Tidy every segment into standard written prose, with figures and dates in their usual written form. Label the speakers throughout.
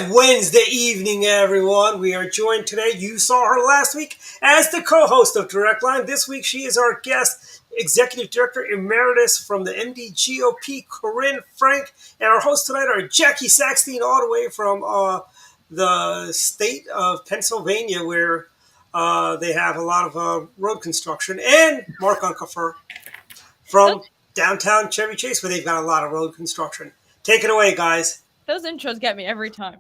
Speaker 1: Good Wednesday evening, everyone. We are joined today. You saw her last week as the co-host of Direct Line. This week, she is our guest, Executive Director Emeritus from the MDGOP, Corine Frank. And our hosts tonight are Jackie Saxton, all the way from the state of Pennsylvania, where they have a lot of road construction, and Mark Unkefer from downtown Chevy Chase, where they've got a lot of road construction. Take it away, guys.
Speaker 2: Those intros get me every time.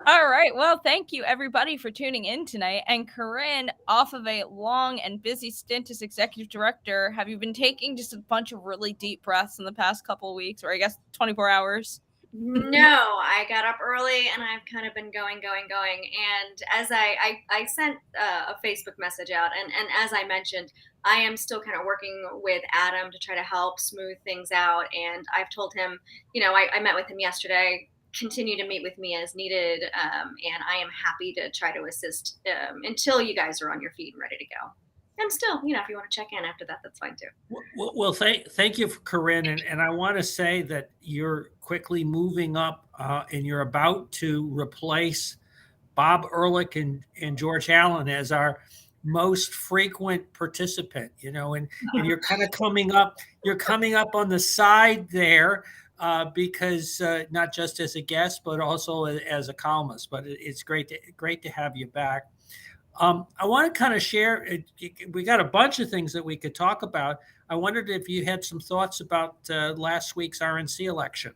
Speaker 2: All right. Well, thank you, everybody, for tuning in tonight. And Corine, off of a long and busy stint as executive director, have you been taking just a bunch of really deep breaths in the past couple of weeks, or I guess 24 hours?
Speaker 3: No, I got up early and I've kind of been going. And as I sent a Facebook message out, and as I mentioned, I am still kind of working with Adam to try to help smooth things out. And I've told him, I met with him yesterday, continue to meet with me as needed. And I am happy to try to assist until you guys are on your feet and ready to go. And still, if you want to check in after that, that's fine too.
Speaker 4: Well, thank you, Corine. And I want to say that you're quickly moving up and you're about to replace Bob Ehrlich and George Allen as our most frequent participant, and you're kind of coming up on the side there because not just as a guest, but also as a columnist. But it's great to have you back. I want to kind of share, we got a bunch of things that we could talk about. I wondered if you had some thoughts about last week's RNC election.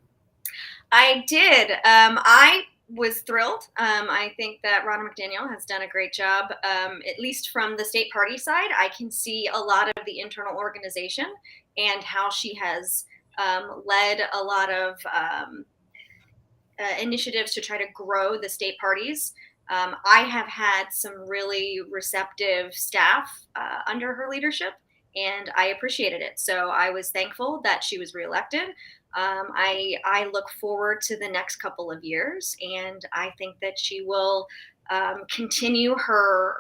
Speaker 3: I did. I was thrilled. I think that Ronna McDaniel has done a great job, at least from the state party side. I can see a lot of the internal organization and how she has led a lot of initiatives to try to grow the state parties. I have had some really receptive staff under her leadership, and I appreciated it. So I was thankful that she was reelected. I look forward to the next couple of years, and I think that she will continue her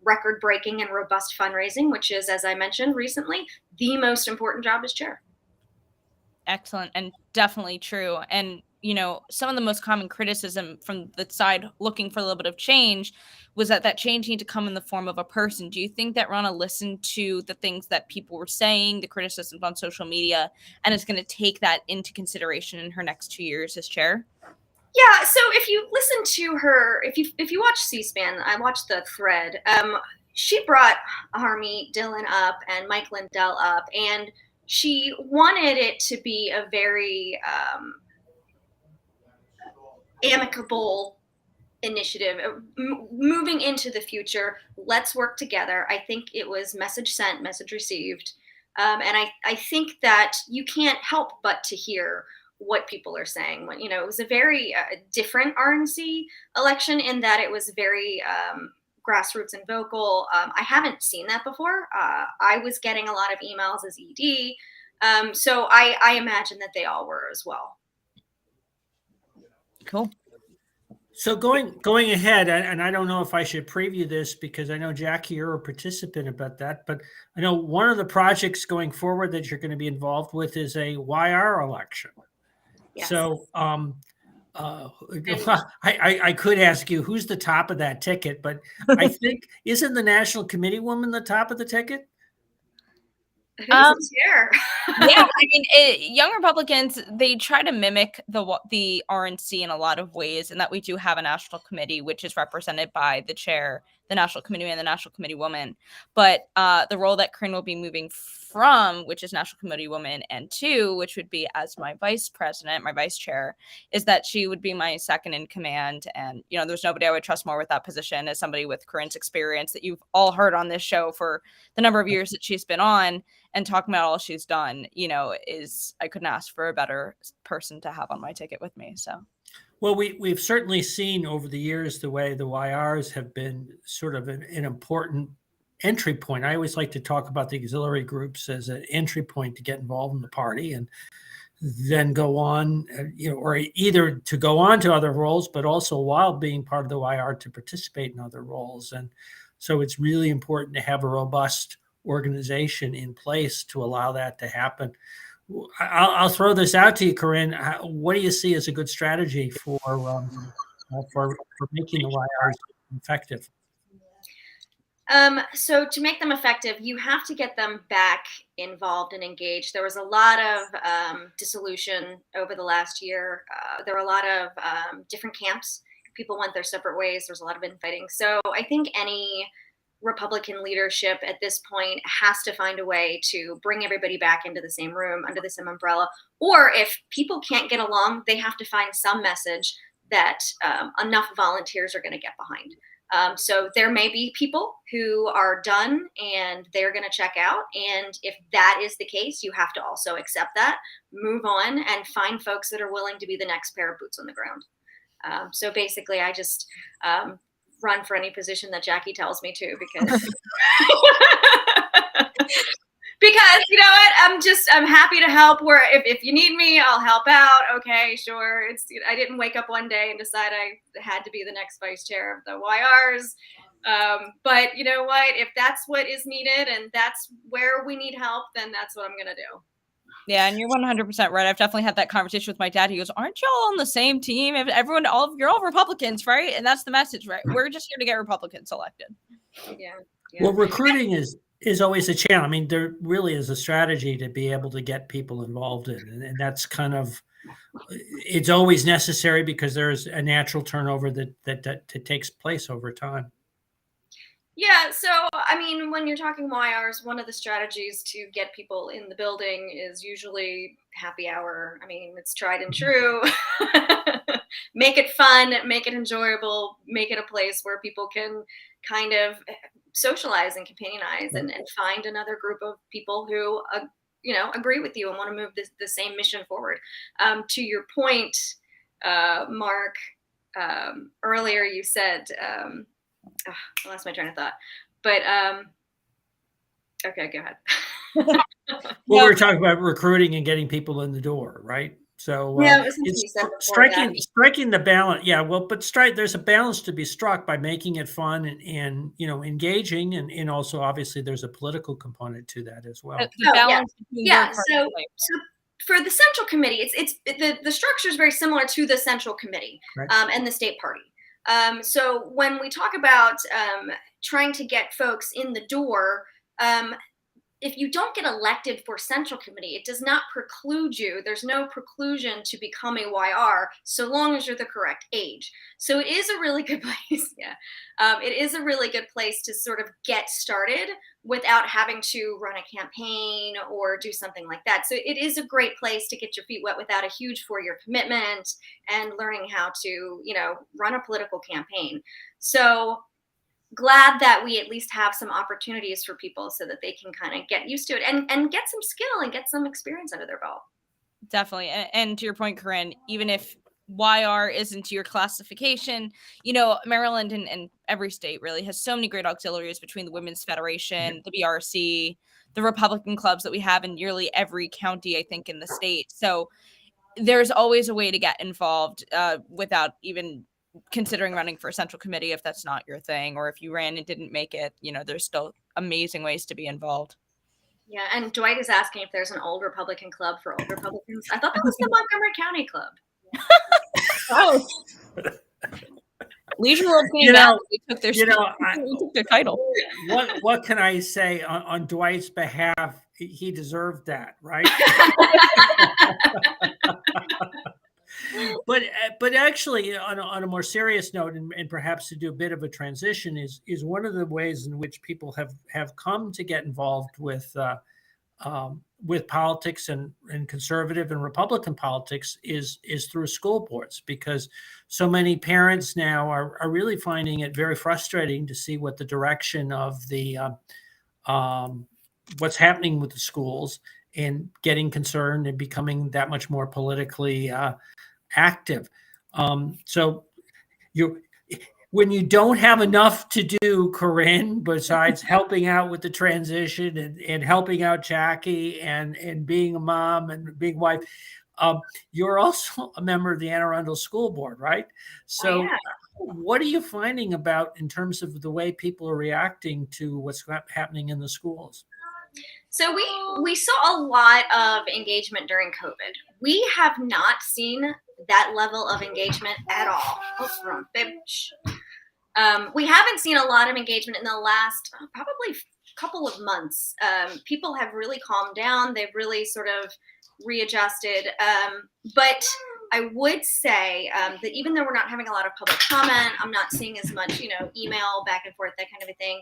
Speaker 3: record-breaking and robust fundraising, which is, as I mentioned recently, the most important job as chair.
Speaker 2: Excellent, and definitely true. And some of the most common criticism from the side looking for a little bit of change was that change need to come in the form of a person. Do you think that Ronna listened to the things that people were saying, the criticisms on social media, and is going to take that into consideration in her next 2 years as chair?
Speaker 3: Yeah, so if you listen to her, if you watch C-SPAN, I watched the thread, she brought Harmeet Dillon up and Mike Lindell up, and she wanted it to be a very amicable initiative moving into the future. Let's work together. I think it was message sent, message received. And I think that you can't help but to hear what people are saying. When, it was a very different RNC election in that it was very grassroots and vocal. I haven't seen that before. I was getting a lot of emails as ED. So I imagine that they all were as well.
Speaker 2: Cool.
Speaker 4: So going ahead, and I don't know if I should preview this because I know, Jackie, you're a participant about that, but I know one of the projects going forward that you're going to be involved with is a YR election. Yes. So I could ask you who's the top of that ticket, but I think isn't the National Committee woman the top of the ticket?
Speaker 3: Who's the chair?
Speaker 2: Yeah, I mean, Young Republicans, they try to mimic the RNC in a lot of ways, and that we do have a national committee, which is represented by the chair, the national committee man, the national committee woman. But the role that Corine will be moving from, which is national committee woman, and to, which would be as my vice president, my vice chair, is that she would be my second in command. And, there's nobody I would trust more with that position as somebody with Corine's experience that you've all heard on this show for the number of years that she's been on and talking about all she's done, I couldn't ask for a better person to have on my ticket with me. So.
Speaker 4: Well, we've certainly seen over the years the way the YRs have been sort of an important entry point. I always like to talk about the auxiliary groups as an entry point to get involved in the party and then go on, or either to go on to other roles, but also while being part of the YR to participate in other roles. And so it's really important to have a robust organization in place to allow that to happen. I'll throw this out to you, Corine. What do you see as a good strategy for making the YRs effective?
Speaker 3: So to make them effective, you have to get them back involved and engaged. There was a lot of dissolution over the last year. There were a lot of different camps. People went their separate ways. There was a lot of infighting. So I think any Republican leadership at this point has to find a way to bring everybody back into the same room under the same umbrella. Or if people can't get along, they have to find some message that enough volunteers are going to get behind. So there may be people who are done and they're going to check out. And if that is the case, you have to also accept that, move on, and find folks that are willing to be the next pair of boots on the ground. So basically, I just run for any position that Jackie tells me to, because because you know what, I'm happy to help. Where if you need me, I'll help out. Okay, sure. I didn't wake up one day and decide I had to be the next vice chair of the YRs. But you know what, if that's what is needed and that's where we need help, then that's what I'm gonna do.
Speaker 2: Yeah, and you're 100% right. I've definitely had that conversation with my dad. He goes, "Aren't y'all on the same team? Everyone, you're all Republicans, right?" And that's the message, right? We're just here to get Republicans elected.
Speaker 3: Yeah.
Speaker 4: Well, recruiting is always a challenge. I mean, there really is a strategy to be able to get people involved in, and that's kind of, it's always necessary because there's a natural turnover that takes place over time.
Speaker 3: Yeah, so I mean, when you're talking YRs, one of the strategies to get people in the building is usually happy hour. I mean, it's tried and true. Make it fun, make it enjoyable, make it a place where people can kind of socialize and companionize and find another group of people who agree with you and want to move the same mission forward. To your point, Mark, earlier you said, I lost my train of thought, but okay, go ahead.
Speaker 4: Well, we're talking about recruiting and getting people in the door, right? So it's striking the balance. Yeah, well, but there's a balance to be struck by making it fun and engaging, and also obviously there's a political component to that as well.
Speaker 2: The balance between
Speaker 3: so for the Central Committee, it's the structure is very similar to the Central Committee, right, and the state party. So when we talk about trying to get folks in the door, if you don't get elected for Central Committee, it does not preclude you. There's no preclusion to become a YR so long as you're the correct age. So it is a really good place. Yeah. It is a really good place to sort of get started without having to run a campaign or do something like that. So it is a great place to get your feet wet without a huge 4-year commitment and learning how to, run a political campaign. So glad that we at least have some opportunities for people so that they can kind of get used to it and get some skill and get some experience under their belt.
Speaker 2: Definitely. And to your point, Corine, even if YR isn't your classification, Maryland and every state really has so many great auxiliaries between the Women's Federation, the BRC, the Republican clubs that we have in nearly every county, I think, in the state. So there's always a way to get involved without even considering running for a Central Committee if that's not your thing, or if you ran and didn't make it. There's still amazing ways to be involved.
Speaker 3: Yeah, and Dwight is asking if there's an old Republican club for old Republicans. I thought that was the Montgomery County Club.
Speaker 2: Oh. Leisure World came out. They took their took their title.
Speaker 4: What can I say on Dwight's behalf? He deserved that, right? But actually, on a more serious note, and perhaps to do a bit of a transition, is one of the ways in which people have come to get involved with politics and conservative and Republican politics is through school boards, because so many parents now are really finding it very frustrating to see what the direction of the what's happening with the schools, and getting concerned and becoming that much more politically active. So when you don't have enough to do, Corine, besides helping out with the transition and helping out Jackie and being a mom and being a wife, you're also a member of the Anne Arundel School Board, right? So what are you finding about in terms of the way people are reacting to what's happening in the schools?
Speaker 3: So we saw a lot of engagement during COVID. We have not seen that level of engagement at all. Oh, wrong, babe. Shh. We haven't seen a lot of engagement in the last probably couple of months. People have really calmed down. They've really sort of readjusted. But I would say that even though we're not having a lot of public comment, I'm not seeing as much, email back and forth, that kind of a thing.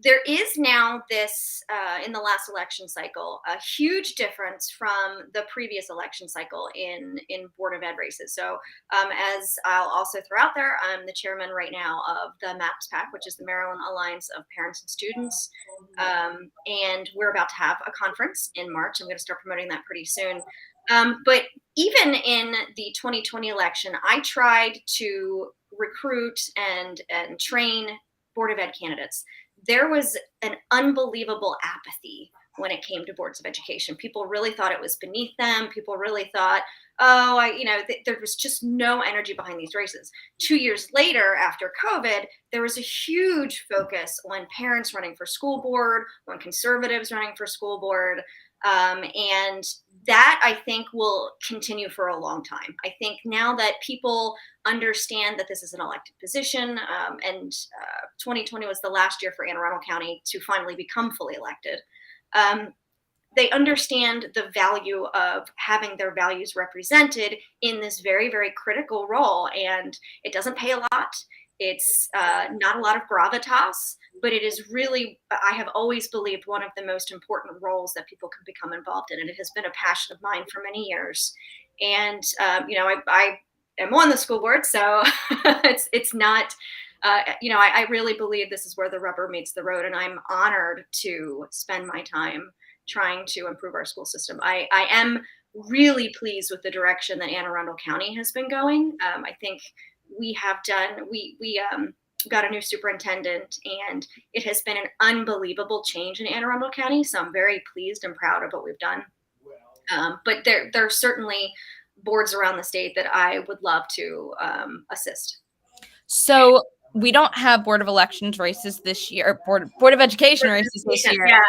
Speaker 3: There is now this, in the last election cycle, a huge difference from the previous election cycle in Board of Ed races. So as I'll also throw out there, I'm the chairman right now of the MAPS PAC, which is the Maryland Alliance of Parents and Students. And we're about to have a conference in March. I'm going to start promoting that pretty soon. But even in the 2020 election, I tried to recruit and train Board of Ed candidates. There was an unbelievable apathy when it came to boards of education. People really thought it was beneath them. People really thought, there was just no energy behind these races. 2 years later, after COVID, there was a huge focus on parents running for school board, on conservatives running for school board. And that, I think, will continue for a long time. I think now that people understand that this is an elected position, and 2020 was the last year for Anne Arundel County to finally become fully elected, they understand the value of having their values represented in this very, very critical role. And it doesn't pay a lot. It's not a lot of gravitas, but it is really, I have always believed, one of the most important roles that people can become involved in. And it has been a passion of mine for many years. And, I am on the school board, so it's not, I really believe this is where the rubber meets the road. And I'm honored to spend my time trying to improve our school system. I am really pleased with the direction that Anne Arundel County has been going. I think we have done, we got a new superintendent, and it has been an unbelievable change in Anne Arundel County. So I'm very pleased and proud of what we've done. But there are certainly boards around the state that I would love to assist.
Speaker 2: So we don't have Board of Elections races this year, or Board of Education races this year.
Speaker 3: Yeah.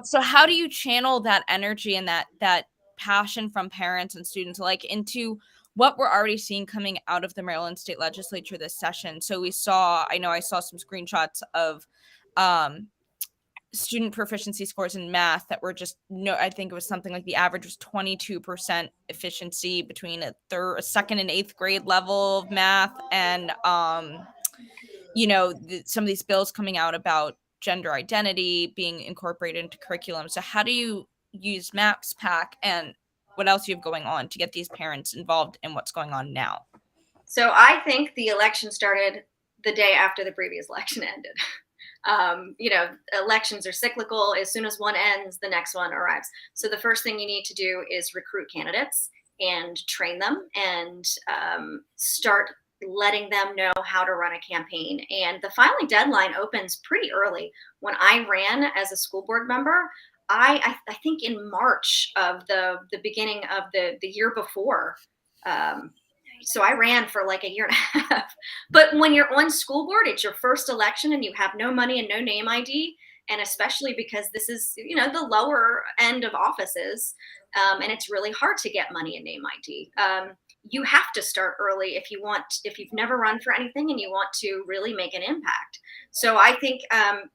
Speaker 2: So how do you channel that energy and that passion from parents and students into what we're already seeing coming out of the Maryland State Legislature this session? So I saw some screenshots of student proficiency scores in math that were I think it was something like the average was 22% efficiency between a second and eighth grade level of math. And, some of these bills coming out about gender identity being incorporated into curriculum. So how do you use MAPS PAC and what else you have going on to get these parents involved in what's going on now?
Speaker 3: So I think the election started the day after the previous election ended. Elections are cyclical. As soon as one ends, the next one arrives. So the first thing you need to do is recruit candidates and train them and start letting them know how to run a campaign. And the filing deadline opens pretty early. When I ran as a school board member, I think in March of the beginning of the year before. So I ran for like a year and a half. But when you're on school board, it's your first election and you have no money and no name ID. And especially because this is, the lower end of offices, and it's really hard to get money and name ID. You have to start early if you've never run for anything and you want to really make an impact. So I think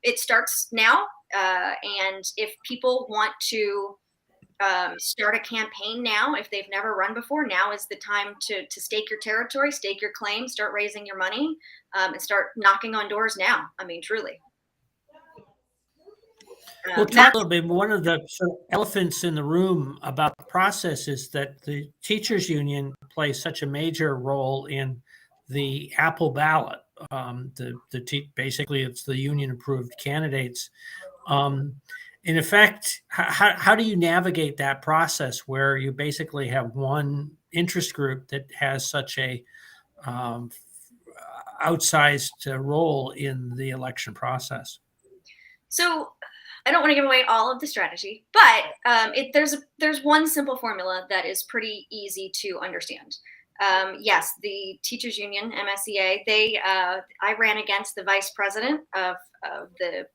Speaker 3: it starts now. And if people want to start a campaign now, if they've never run before, now is the time to stake your territory, stake your claim, start raising your money, and start knocking on doors now. I mean, truly.
Speaker 4: We'll talk a little bit. One of the elephants in the room about the process is that the teachers union plays such a major role in the Apple ballot. Basically, it's the union approved candidates. In effect, how do you navigate that process where you basically have one interest group that has such a outsized role in the election process?
Speaker 3: So I don't want to give away all of the strategy, but there's one simple formula that is pretty easy to understand. Yes, the teachers union, MSEA, I ran against the vice president of the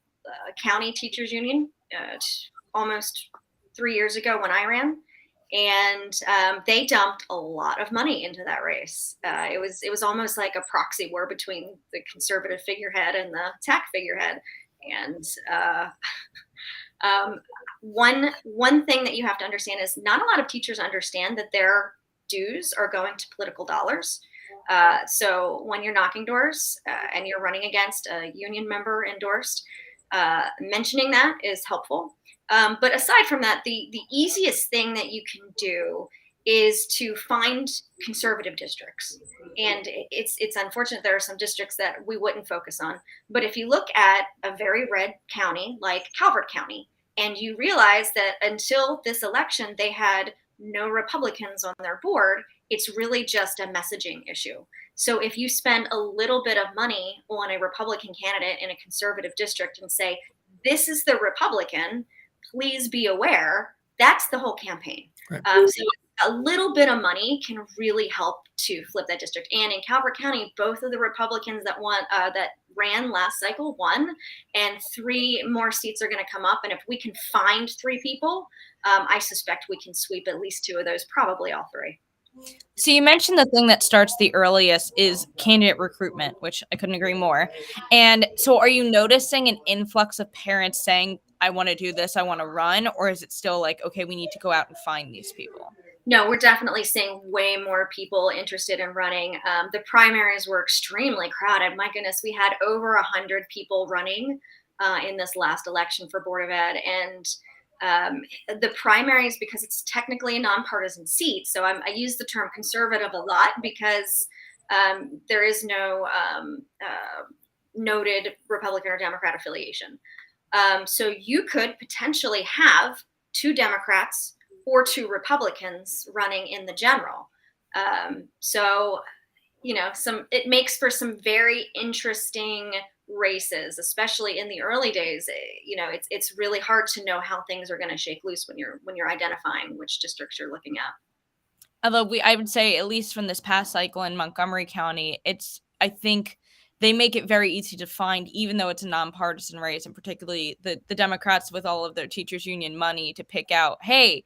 Speaker 3: county teachers union almost 3 years ago when I ran. And they dumped a lot of money into that race. It was almost like a proxy war between the conservative figurehead and the TAC figurehead. And one thing that you have to understand is not a lot of teachers understand that their dues are going to political dollars. So when you're knocking doors and you're running against a union member endorsed, mentioning that is helpful. But aside from that, the easiest thing that you can do is to find conservative districts. And it's unfortunate there are some districts that we wouldn't focus on. But if you look at a very red county like Calvert County, and you realize that until this election, they had no Republicans on their board, it's really just a messaging issue. So if you spend a little bit of money on a Republican candidate in a conservative district and say, this is the Republican, please be aware, that's the whole campaign.
Speaker 4: Right.
Speaker 3: So a little bit of money can really help to flip that district. And in Calvert County, both of the Republicans that ran last cycle won, and 3 more seats are going to come up. And if we can find 3 people, I suspect we can sweep at least 2 of those, probably all 3.
Speaker 2: So you mentioned the thing that starts the earliest is candidate recruitment, which I couldn't agree more. And so are you noticing an influx of parents saying, I want to do this, I want to run? Or is it still like, okay, we need to go out and find these people?
Speaker 3: No, we're definitely seeing way more people interested in running. The primaries were extremely crowded. My goodness, we had over 100 people running in this last election for Board of Ed. And the primaries, because it's technically a nonpartisan seat, so I use the term conservative a lot because there is no noted Republican or Democrat affiliation. So you could potentially have 2 Democrats or 2 Republicans running in the general. So, it makes for some very interesting races, especially in the early days. It's really hard to know how things are going to shake loose when you're identifying which districts you're looking at.
Speaker 2: Although I would say, at least from this past cycle in Montgomery County, I think they make it very easy to find, even though it's a nonpartisan race, and particularly the Democrats with all of their teachers union money to pick out, hey,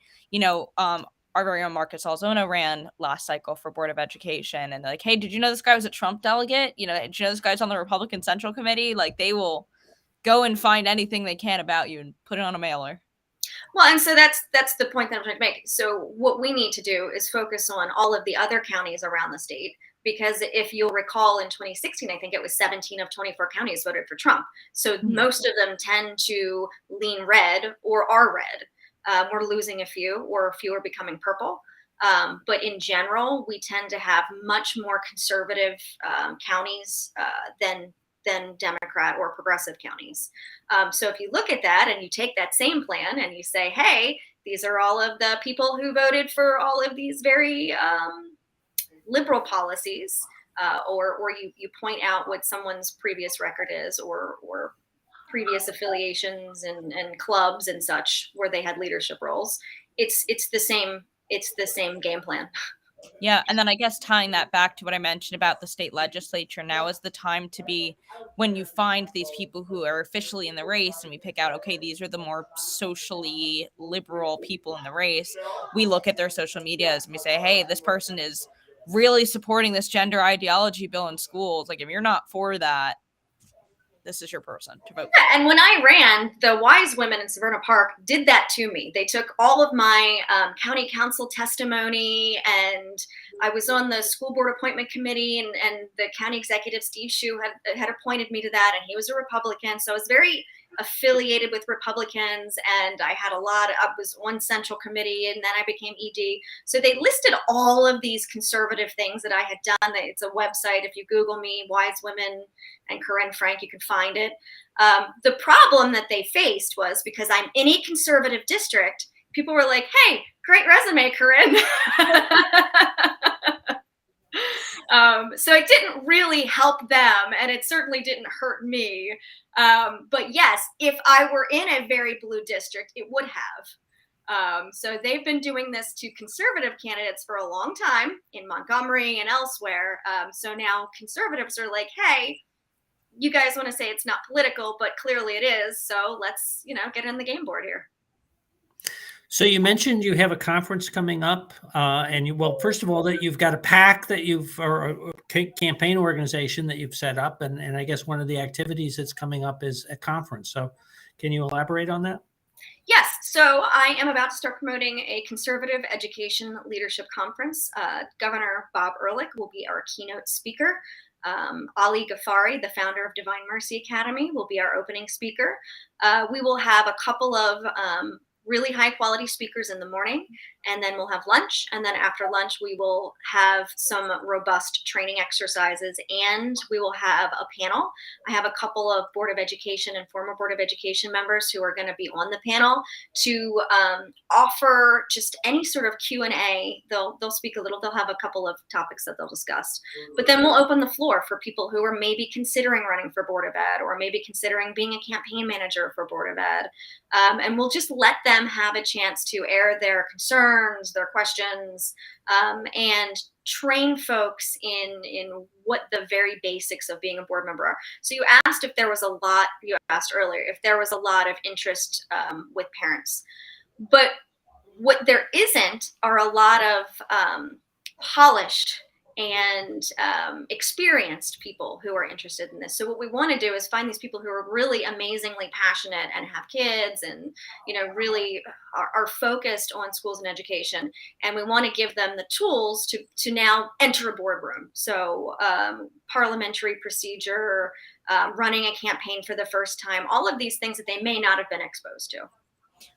Speaker 2: our very own Marcus Alzona ran last cycle for Board of Education. And they're like, hey, did you know this guy was a Trump delegate? Did you know this guy's on the Republican Central Committee? Like, they will go and find anything they can about you and put it on a mailer.
Speaker 3: Well, and so that's the point that I'm trying to make. So what we need to do is focus on all of the other counties around the state, because if you'll recall in 2016, I think it was 17 of 24 counties voted for Trump. So most of them tend to lean red or are red. We're losing a few, or a few are becoming purple. But in general, we tend to have much more conservative counties than Democrat or progressive counties. So if you look at that and you take that same plan and you say, hey, these are all of the people who voted for all of these very liberal policies, or you point out what someone's previous record is, or previous affiliations and clubs and such where they had leadership roles, it's the same game plan.
Speaker 2: Yeah, and then I guess tying that back to what I mentioned about the state legislature, now is the time to be, when you find these people who are officially in the race and we pick out, okay, these are the more socially liberal people in the race, we look at their social medias and we say, hey, this person is really supporting this gender ideology bill in schools. Like, if you're not for that, this is your person to vote.
Speaker 3: Yeah, and when I ran, the Wise Women in Severna Park did that to me. They took all of my county council testimony, and I was on the school board appointment committee, and the county executive, Steve Shue, had appointed me to that, and he was a Republican. So I was very affiliated with Republicans, and I was on central committee, and then I became ED. So they listed all of these conservative things that I had done. It's a website. If you Google me, Wise Women and Corine Frank, you can find it. The problem that they faced was, because I'm in a conservative district, people were like, hey, great resume, Corine. So it didn't really help them, and it certainly didn't hurt me. But yes, if I were in a very blue district, it would have. So they've been doing this to conservative candidates for a long time in Montgomery and elsewhere. So now conservatives are like, hey, you guys want to say it's not political, but clearly it is. So let's, get in the game board here.
Speaker 4: So you mentioned you have a conference coming up, well, first of all, that you've got a PAC or a campaign organization that you've set up, and I guess one of the activities that's coming up is a conference. So can you elaborate on that?
Speaker 3: Yes, so I am about to start promoting a conservative education leadership conference. Governor Bob Ehrlich will be our keynote speaker. Ali Ghaffari, the founder of Divine Mercy Academy, will be our opening speaker. We will have a couple of really high quality speakers in the morning, and then we'll have lunch. And then after lunch, we will have some robust training exercises, and we will have a panel. I have a couple of Board of Education and former Board of Education members who are going to be on the panel to offer just any sort of Q&A. They'll speak a little, they'll have a couple of topics that they'll discuss, but then we'll open the floor for people who are maybe considering running for Board of Ed, or maybe considering being a campaign manager for Board of Ed. And we'll just let them have a chance to air their concerns, their questions, and train folks in what the very basics of being a board member are. So you asked if there was a lot, you asked earlier, if there was a lot of interest with parents. But what there isn't are a lot of polished and experienced people who are interested in this. So what we want to do is find these people who are really amazingly passionate and have kids and, really are focused on schools and education. And we want to give them the tools to now enter a boardroom. So parliamentary procedure, running a campaign for the first time, all of these things that they may not have been exposed to.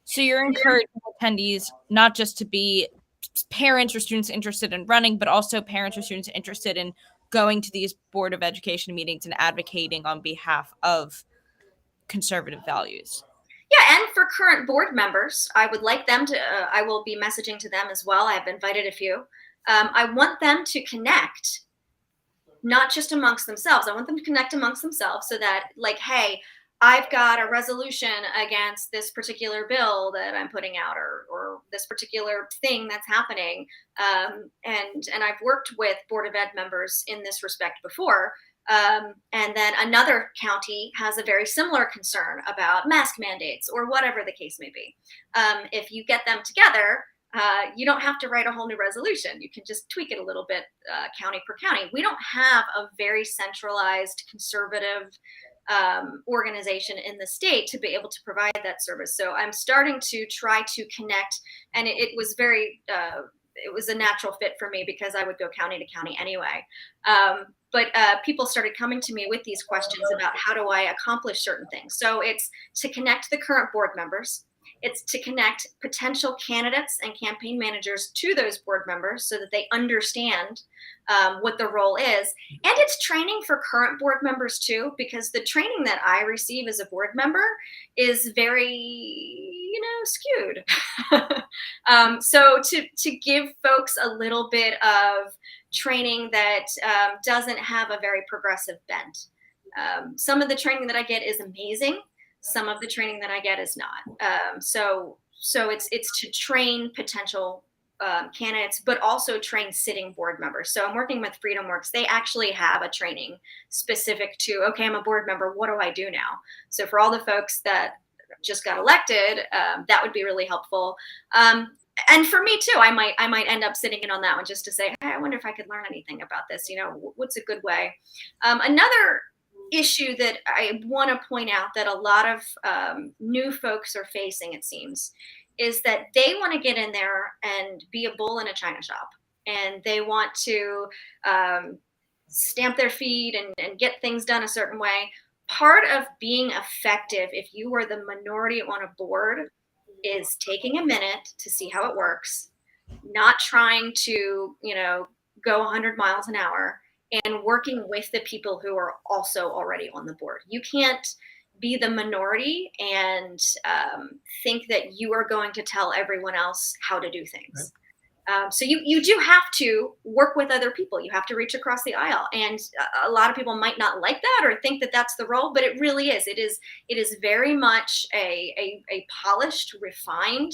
Speaker 2: So you're encouraging attendees not just to be parents or students interested in running, but also parents or students interested in going to these Board of Education meetings and advocating on behalf of conservative values.
Speaker 3: Yeah, and for current board members, I would like them to, I will be messaging to them as well. I've invited a few. I want them to connect, not just amongst themselves. I want them to connect amongst themselves so that, like, hey, I've got a resolution against this particular bill that I'm putting out, or this particular thing that's happening. And I've worked with Board of Ed members in this respect before. And then another county has a very similar concern about mask mandates or whatever the case may be. If you get them together, you don't have to write a whole new resolution. You can just tweak it a little bit, county per county. We don't have a very centralized conservative organization in the state to be able to provide that service. So I'm starting to try to connect, and it was very, it was a natural fit for me because I would go county to county anyway. But people started coming to me with these questions about how do I accomplish certain things. So it's to connect the current board members. It's to connect potential candidates and campaign managers to those board members so that they understand what the role is. And it's training for current board members too, because the training that I receive as a board member is very, skewed. So to give folks a little bit of training that doesn't have a very progressive bent. Some of the training that I get is amazing. Some of the training that I get is not. So it's to train potential candidates, but also train sitting board members. So I'm working with FreedomWorks. They actually have a training specific to, okay, I'm a board member. What do I do now? So for all the folks that just got elected, that would be really helpful. And for me too, I might end up sitting in on that one just to say, hey, I wonder if I could learn anything about this. What's a good way? Another issue that I want to point out that a lot of new folks are facing, it seems, is that they want to get in there and be a bull in a china shop, and they want to stamp their feet and get things done a certain way. Part of being effective, if you were the minority on a board, is taking a minute to see how it works, not trying to, go 100 miles an hour, and working with the people who are also already on the board. You can't be the minority and think that you are going to tell everyone else how to do things. Right. So you do have to work with other people. You have to reach across the aisle. And a lot of people might not like that or think that that's the role, but it really is. It is very much a polished, refined,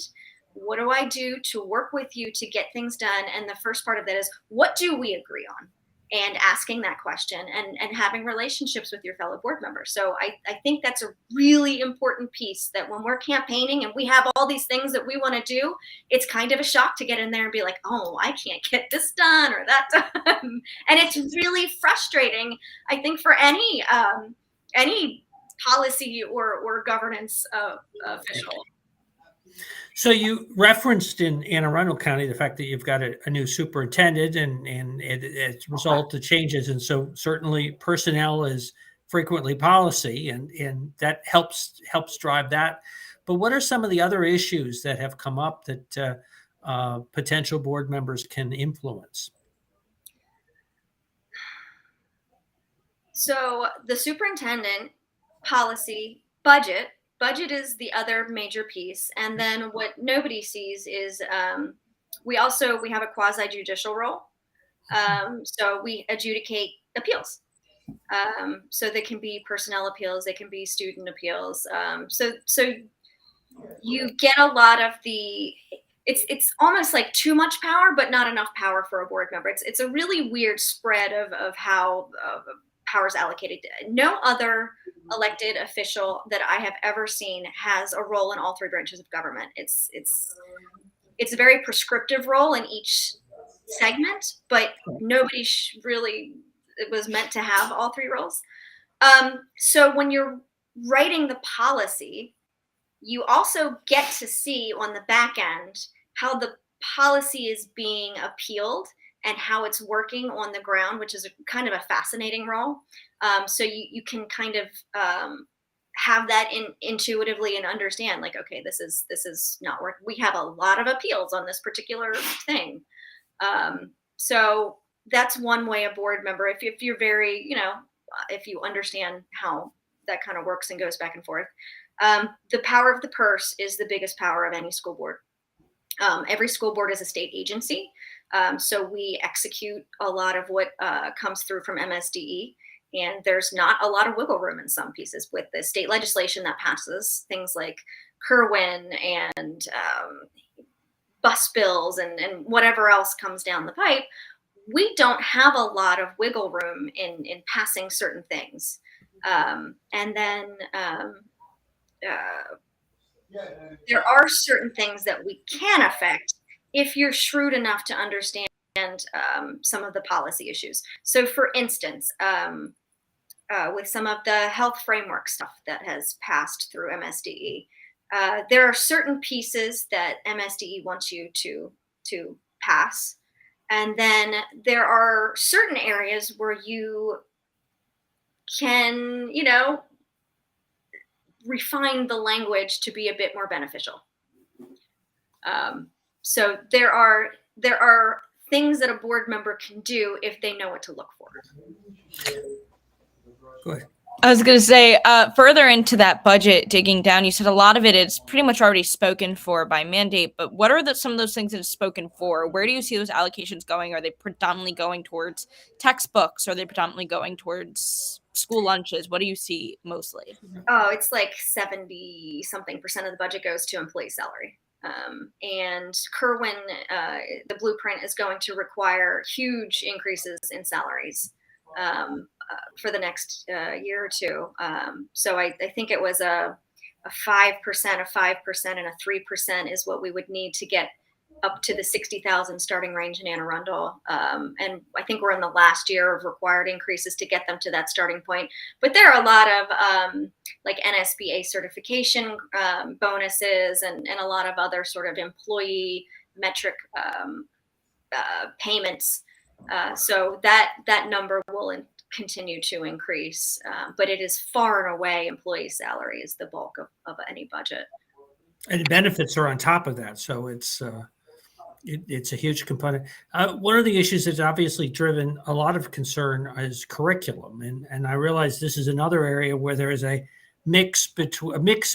Speaker 3: what do I do to work with you to get things done? And the first part of that is, what do we agree on? and asking that question and having relationships with your fellow board members. So I think that's a really important piece, that when we're campaigning and we have all these things that we want to do, it's kind of a shock to get in there and be like, oh, I can't get this done or that done. And it's really frustrating, I think, for any policy or governance official.
Speaker 4: So you referenced in Anne Arundel County the fact that you've got a new superintendent and as a result of changes. And so certainly personnel is frequently policy and that helps drive that. But what are some of the other issues that have come up that potential board members can influence?
Speaker 3: So the superintendent, policy, budget is the other major piece. And then what nobody sees is we have a quasi judicial role. So we adjudicate appeals. So they can be personnel appeals, they can be student appeals. So you get a lot of it's almost like too much power, but not enough power for a board member. It's a really weird spread of how power is allocated. No other elected official that I have ever seen has a role in all three branches of government. It's a very prescriptive role in each segment, but nobody really was meant to have all three roles. So when you're writing the policy, you also get to see on the back end how the policy is being appealed and how it's working on the ground, which is kind of a fascinating role. So you can kind of have that intuitively and understand, like, okay, this is not working. We have a lot of appeals on this particular thing. So that's one way a board member, if you're very, if you understand how that kind of works and goes back and forth. The power of the purse is the biggest power of any school board. Every school board is a state agency. So we execute a lot of what comes through from MSDE, and there's not a lot of wiggle room in some pieces with the state legislation that passes, things like Kerwin and bus bills and whatever else comes down the pipe. We don't have a lot of wiggle room in passing certain things. And then there are certain things that we can affect if you're shrewd enough to understand some of the policy issues. So for instance, with some of the health framework stuff that has passed through MSDE, there are certain pieces that MSDE wants you to pass. And then there are certain areas where you can, refine the language to be a bit more beneficial. So there are things that a board member can do if they know what to look for.
Speaker 4: Go ahead.
Speaker 2: I was going to say, further into that budget, digging down, you said a lot of it is pretty much already spoken for by mandate, but what are some of those things that is spoken for? Where do you see those allocations going? Are they predominantly going towards textbooks? Are they predominantly going towards school lunches? What do you see mostly?
Speaker 3: Oh, it's like 70-something% of the budget goes to employee salary. And Kerwin, the blueprint is going to require huge increases in salaries for the next year or two. So I think it was a 5%, and a 3% is what we would need to get up to the 60,000 starting range in Anne Arundel. And I think we're in the last year of required increases to get them to that starting point. But there are a lot of like NSBA certification bonuses and a lot of other sort of employee metric payments. So that number will continue to increase, but it is far and away employee salary is the bulk of any budget.
Speaker 4: And benefits are on top of that. So it's a huge component. One of the issues that's obviously driven a lot of concern is curriculum. And I realize this is another area where there is a mix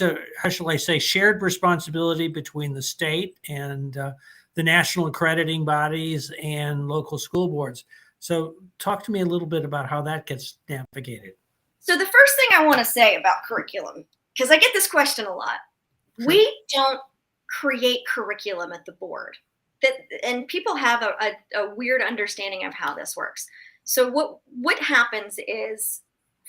Speaker 4: of, how shall I say, shared responsibility between the state and the national accrediting bodies and local school boards. So talk to me a little bit about how that gets navigated.
Speaker 3: So the first thing I want to say about curriculum, because I get this question a lot, we don't create curriculum at the board. And people have a weird understanding of how this works. So what happens is,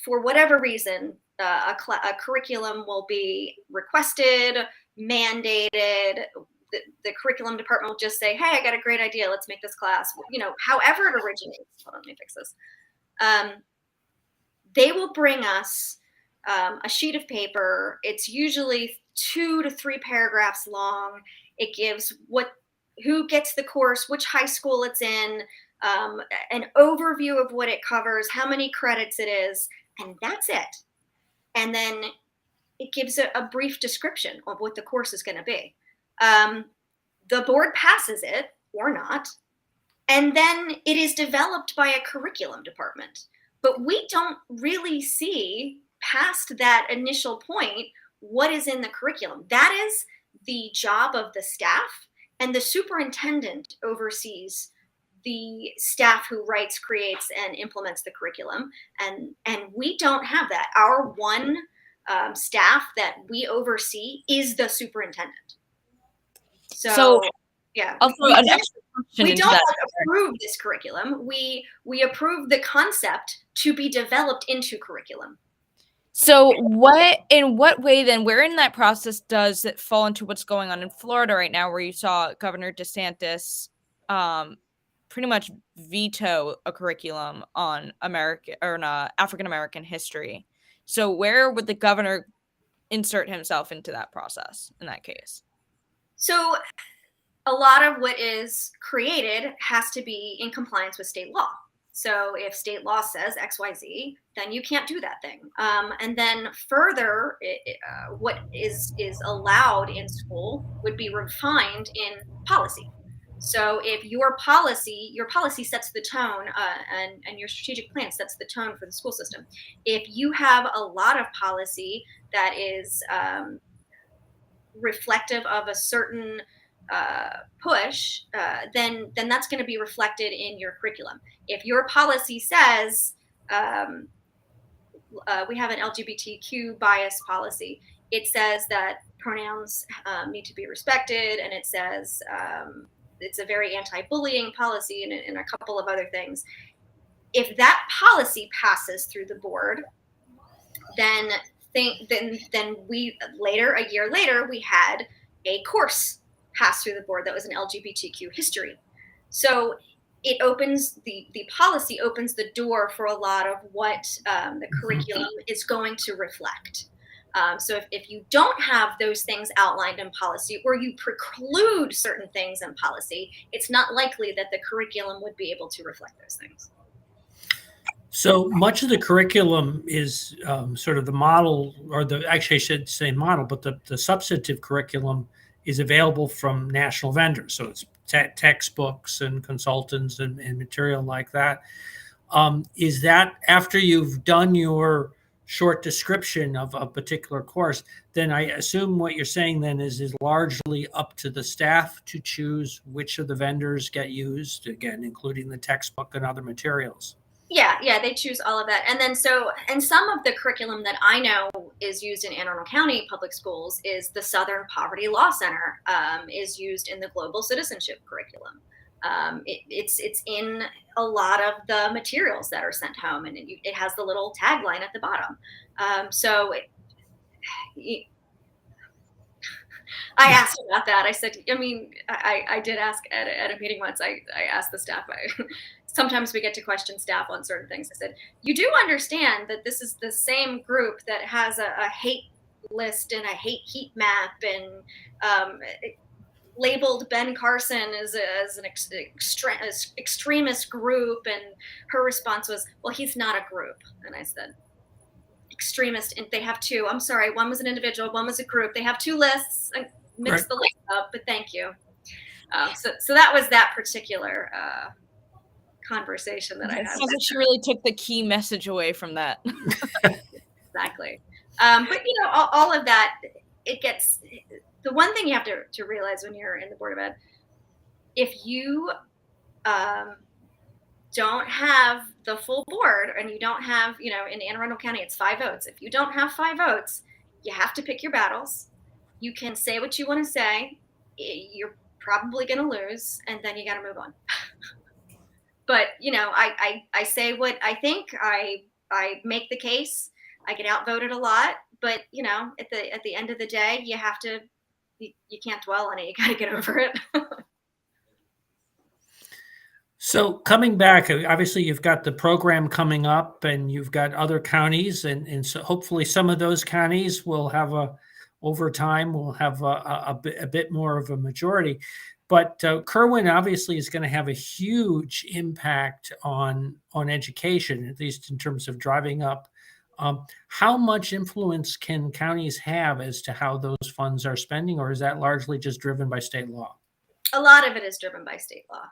Speaker 3: for whatever reason, a curriculum will be requested, mandated. The curriculum department will just say, "Hey, I got a great idea. Let's make this class." However it originates. Hold on, let me fix this. They will bring us a sheet of paper. It's usually 2 to 3 paragraphs long. It gives who gets the course, which high school it's in, an overview of what it covers, how many credits it is, and that's it. And then it gives a brief description of what the course is going to be. The board passes it or not, and then it is developed by a curriculum department. But we don't really see past that initial point what is in the curriculum. That is the job of the staff, and the superintendent oversees the staff who writes, creates, and implements the curriculum. And we don't have that. Our one staff that we oversee is the superintendent. So yeah, we don't approve this curriculum. We approve the concept to be developed into curriculum.
Speaker 2: So in what way then, where in that process does it fall into what's going on in Florida right now, where you saw Governor DeSantis pretty much veto a curriculum on African-American history? So where would the governor insert himself into that process in that case?
Speaker 3: So a lot of what is created has to be in compliance with state law. So if state law says XYZ, then you can't do that thing. And then further, what is allowed in school would be refined in policy. So if your policy sets the tone, and your strategic plan sets the tone for the school system. If you have a lot of policy that is reflective of a certain push, then that's going to be reflected in your curriculum. If your policy says, we have an LGBTQ bias policy, it says that pronouns need to be respected, and it says it's a very anti-bullying policy, and a couple of other things. If that policy passes through the board, then we a year later, we had a course pass through the board that was an LGBTQ history. So it opens the policy opens the door for a lot of what the curriculum is going to reflect. So if you don't have those things outlined in policy, or you preclude certain things in policy, it's not likely that the curriculum would be able to reflect those things.
Speaker 4: So much of the curriculum is sort of the model, or actually I should say model, but the substantive curriculum is available from national vendors. So it's textbooks and consultants and material like that. Is that after you've done your short description of a particular course, then I assume what you're saying then is largely up to the staff to choose which of the vendors get used, again, including the textbook and other materials?
Speaker 3: Yeah, they choose all of that. And then and some of the curriculum that I know is used in Anne Arundel County public schools is the Southern Poverty Law Center, is used in the global citizenship curriculum. It's in a lot of the materials that are sent home, and it has the little tagline at the bottom. I asked about that. I said, I did ask at a meeting once. I asked the staff. Sometimes we get to question staff on certain things. I said, you do understand that this is the same group that has a hate list and a hate heat map, and labeled Ben Carson as an extremist group. And her response was, well, he's not a group. And I said, extremist, and they have two. I'm sorry, one was an individual, one was a group. They have two lists. I mixed the list up, but thank you. So that was that particular conversation that I had.
Speaker 2: Sounds like she really took the key message away from that.
Speaker 3: Exactly. But all of that, it gets, the one thing you have to realize when you're in the Board of Ed, if you don't have the full board, and you don't have, in Anne Arundel County, it's 5 votes. If you don't have 5 votes, you have to pick your battles. You can say what you want to say. You're probably going to lose, and then you got to move on. but I say what I think. I make the case. I get outvoted a lot, but at the end of the day, you can't dwell on it. You got to get over it.
Speaker 4: So coming back, obviously you've got the program coming up and you've got other counties and so hopefully some of those counties will have over time will have a bit more of a majority. But Kerwin obviously is going to have a huge impact on education, at least in terms of driving up. How much influence can counties have as to how those funds are spending, or is that largely just driven by state law?
Speaker 3: A lot of it is driven by state law.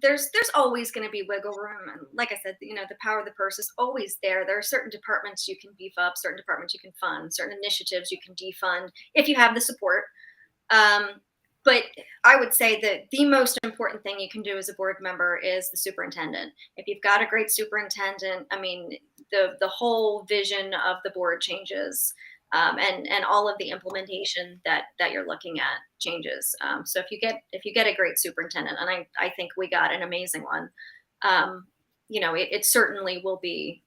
Speaker 3: There's always going to be wiggle room, and like I said, the power of the purse is always there. There are certain departments you can beef up, certain departments you can fund, certain initiatives you can defund if you have the support. But I would say that the most important thing you can do as a board member is the superintendent. If you've got a great superintendent, I mean, the whole vision of the board changes. And all of the implementation that you're looking at changes. So if you get a great superintendent, and I think we got an amazing one, it certainly will be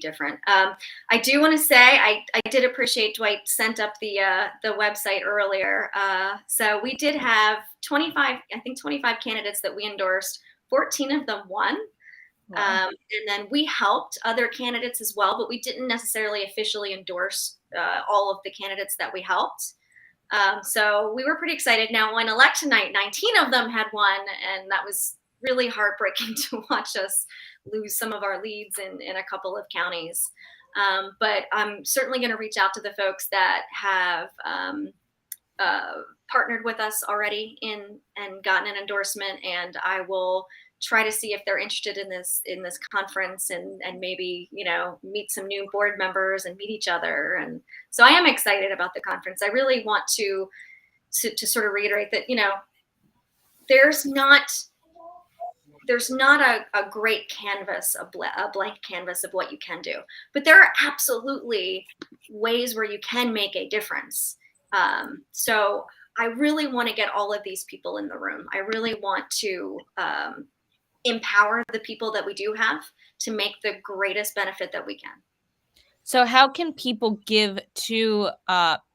Speaker 3: different. I do want to say I did appreciate Dwight sent up the website earlier. So we did have 25 candidates that we endorsed. 14 of them won. Wow. And then we helped other candidates as well, but we didn't necessarily officially endorse all of the candidates that we helped. So we were pretty excited. Now, on election night, 19 of them had won, and that was really heartbreaking to watch us lose some of our leads in a couple of counties. But I'm certainly going to reach out to the folks that have partnered with us already and gotten an endorsement, and I will try to see if they're interested in this conference and maybe meet some new board members and meet each other. And so I am excited about the conference. I really want to sort of reiterate that there's not a great canvas, a blank canvas of what you can do, but there are absolutely ways where you can make a difference. So I really want to get all of these people in the room. I really want to empower the people that we do have to make the greatest benefit that we can.
Speaker 2: So how can people give to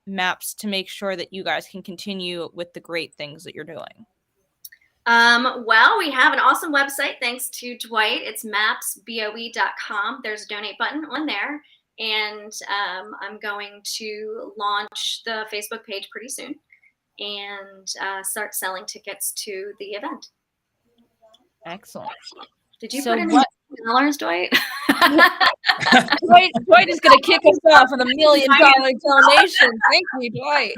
Speaker 2: MAPS to make sure that you guys can continue with the great things that you're doing?
Speaker 3: Well, we have an awesome website, thanks to Dwight. It's mapsboe.com. There's a donate button on there. And I'm going to launch the Facebook page pretty soon and start selling tickets to the event.
Speaker 2: Excellent.
Speaker 3: Did you put in $1 Dwight?
Speaker 2: Dwight is going to kick us off with $1 million donation. Thank you, Dwight.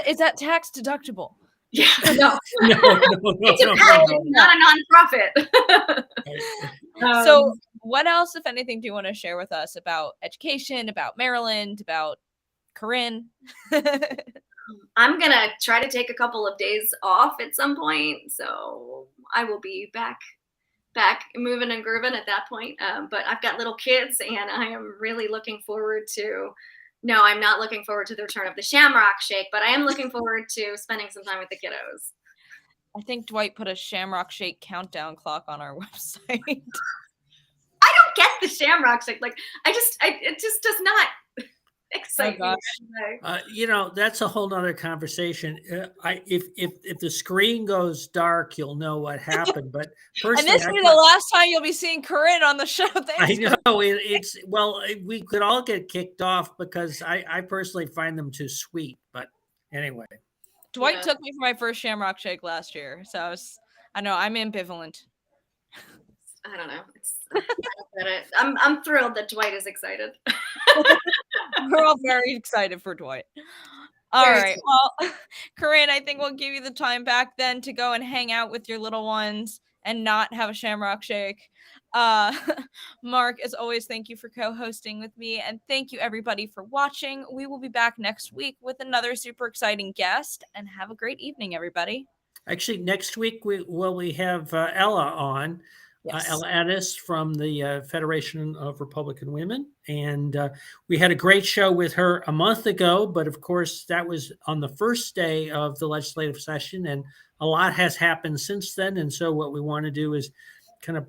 Speaker 2: Is that tax deductible?
Speaker 3: Yeah, no. It's a passion, not a nonprofit.
Speaker 2: So what else, if anything, do you want to share with us about education, about Maryland, about Corine?
Speaker 3: I'm going to try to take a couple of days off at some point. So I will be back moving and grooving at that point. But I've got little kids and I am really looking forward to, no, I'm not looking forward to the return of the Shamrock Shake, but I am looking forward to spending some time with the kiddos.
Speaker 2: I think Dwight put a Shamrock Shake countdown clock on our website.
Speaker 3: I don't get the Shamrock Shake. Like, it just does not excite me.
Speaker 4: That's a whole nother conversation. If the screen goes dark, you'll know what happened. But personally,
Speaker 2: and this will be the last time you'll be seeing Corine on the show.
Speaker 4: Thanks. I know we could all get kicked off because I personally find them too sweet. But anyway,
Speaker 2: Dwight took me for my first Shamrock Shake last year, so I'm ambivalent.
Speaker 3: I don't know. I'm thrilled that Dwight is excited.
Speaker 2: We're all very excited for Dwight. All right. Well, Corine, I think we'll give you the time back then to go and hang out with your little ones and not have a Shamrock Shake. Mark, as always, thank you for co-hosting with me. And thank you, everybody, for watching. We will be back next week with another super exciting guest. And have a great evening, everybody.
Speaker 4: Actually, next week we have Ella on.
Speaker 2: Yes.
Speaker 4: Ella Addis from the Federation of Republican Women. And we had a great show with her a month ago, but of course, that was on the first day of the legislative session, and a lot has happened since then. And so, what we want to do is kind of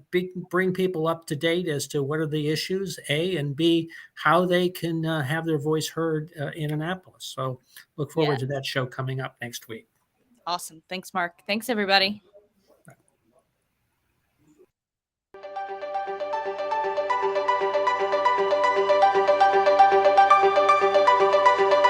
Speaker 4: bring people up to date as to what are the issues, A, and B, how they can have their voice heard in Annapolis. So, look forward to that show coming up next week.
Speaker 2: Awesome. Thanks, Mark. Thanks, everybody.